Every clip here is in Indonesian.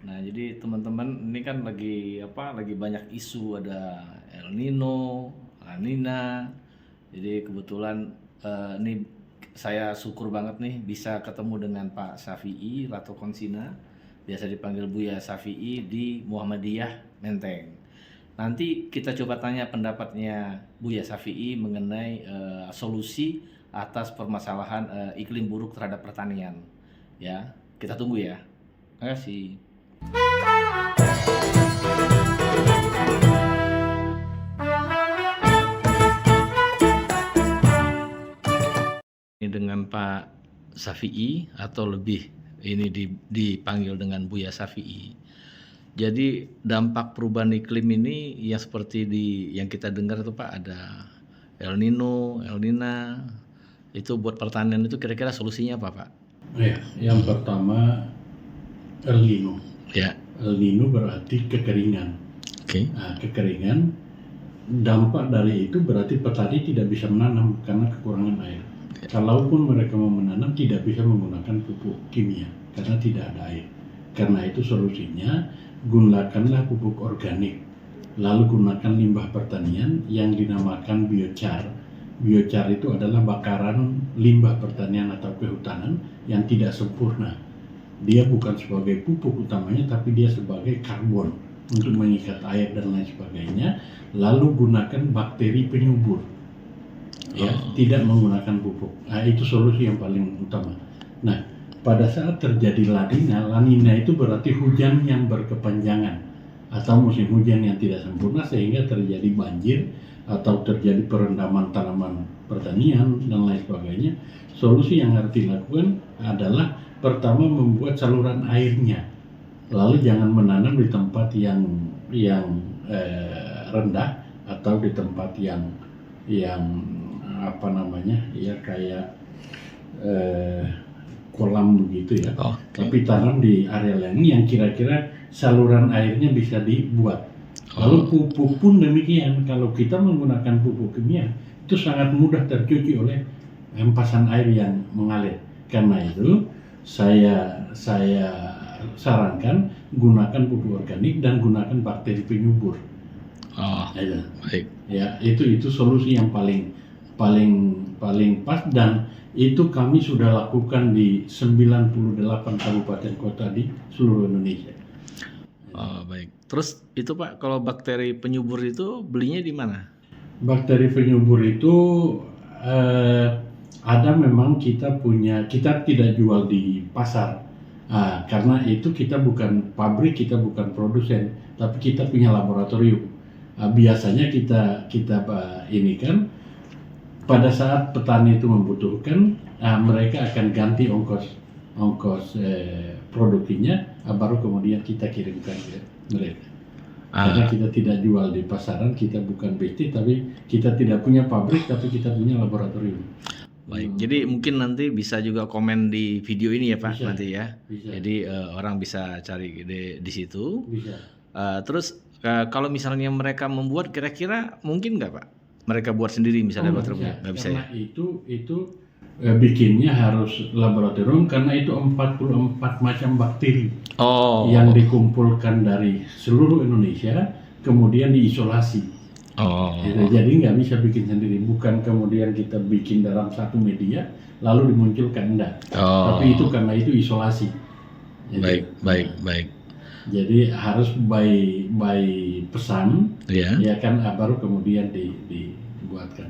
Nah, jadi teman-teman ini kan lagi apa? Lagi banyak isu ada El Nino, La Nina. Jadi kebetulan ini saya syukur banget nih bisa ketemu dengan Pak Syafi'i Lato Konsina, biasa dipanggil Buya Syafi'i di Muhammadiyah Menteng. Nanti kita coba tanya pendapatnya Buya Syafi'i mengenai solusi atas permasalahan iklim buruk terhadap pertanian. Ya, kita tunggu ya. Terima kasih. Ini dengan Pak Syafi'i atau lebih ini dipanggil dengan Buya Syafi'i. Jadi dampak perubahan iklim ini yang seperti yang kita dengar itu Pak, ada El Nino, El Nina. Itu buat pertanian itu kira-kira solusinya apa Pak? Ya, yang pertama El Nino. Ya, El Nino berarti kekeringan. oke. Nah, kekeringan dampak dari itu berarti petani tidak bisa menanam karena kekurangan air. Kalaupun mereka mau menanam tidak bisa menggunakan pupuk kimia karena tidak ada air. Karena itu solusinya gunakanlah pupuk organik. Lalu gunakan limbah pertanian yang dinamakan biochar. Biochar itu adalah bakaran limbah pertanian atau kehutanan yang tidak sempurna. Dia bukan sebagai pupuk utamanya, tapi dia sebagai karbon untuk mengikat air dan lain sebagainya. Lalu gunakan bakteri penyubur, ya, tidak menggunakan pupuk. Nah, itu solusi yang paling utama. Nah, pada saat terjadi La Nina itu berarti hujan yang berkepanjangan atau musim hujan yang tidak sempurna sehingga terjadi banjir atau terjadi perendaman tanaman pertanian dan lain sebagainya. Solusi yang harus dilakukan adalah pertama membuat saluran airnya, lalu jangan menanam di tempat yang rendah atau di tempat yang apa namanya ya kayak kolam begitu ya. Tapi tanam di area lain yang kira-kira saluran airnya bisa dibuat. Lalu pupuk pun demikian. Kalau kita menggunakan pupuk kimia itu sangat mudah tercuci oleh hempasan air yang mengalir. Karena itu saya sarankan gunakan pupuk organik dan gunakan bakteri penyubur. Baik. Ya, itu solusi yang paling pas dan itu kami sudah lakukan di 98 kabupaten kota di seluruh Indonesia. Baik. Terus itu Pak, kalau bakteri penyubur itu belinya di mana? Bakteri penyubur itu ada memang kita tidak jual di pasar. Karena itu kita bukan pabrik, kita bukan produsen, tapi kita punya laboratorium. Biasanya kita ini kan pada saat petani itu membutuhkan, mereka akan ganti ongkos produksinya, baru kemudian kita kirimkan ke mereka. Karena kita tidak jual di pasaran, kita bukan BT, tapi kita tidak punya pabrik, tapi kita punya laboratorium. Baik, jadi mungkin nanti bisa juga komen di video ini ya Pak, nanti ya. Bisa. Jadi orang bisa cari di situ. Bisa. Terus kalau misalnya mereka membuat, kira-kira mungkin nggak Pak? Mereka buat sendiri misalnya nggak bisa ya? Itu bikinnya harus laboratorium karena itu 44 macam bakteri yang dikumpulkan dari seluruh Indonesia kemudian diisolasi. Jadi nggak bisa bikin sendiri, bukan kemudian kita bikin dalam satu media lalu dimunculkan, enggak. Tapi itu karena itu isolasi. Jadi, baik. Jadi harus by pesan, ya kan, baru kemudian dibuatkan.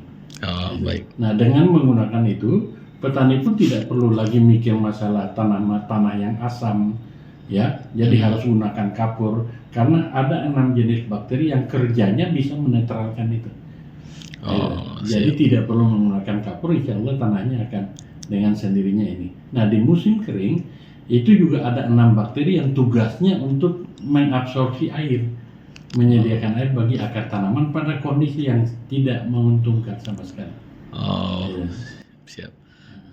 Baik. Nah, dengan menggunakan itu, petani pun tidak perlu lagi mikir masalah tanah yang asam, ya. Jadi harus gunakan kapur karena ada 6 jenis bakteri yang kerjanya bisa menetralkan itu. Jadi tidak perlu menggunakan kapur, insya Allah tanahnya akan dengan sendirinya ini. Nah, di musim kering itu juga ada 6 bakteri yang tugasnya untuk mengabsorpsi air, menyediakan air bagi akar tanaman pada kondisi yang tidak menguntungkan sama sekali. Siap.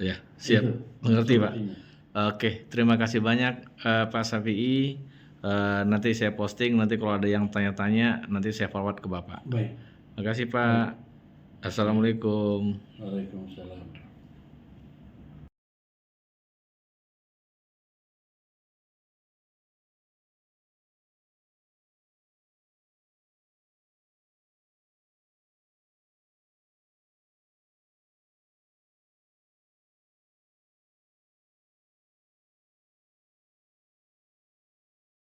Ya, siap. Mengerti Pak. Oke, terima kasih banyak Pak Syafi'i. Nanti saya posting, nanti kalau ada yang tanya-tanya nanti saya forward ke Bapak. Baik. Terima kasih Pak. Assalamualaikum. Waalaikumsalam.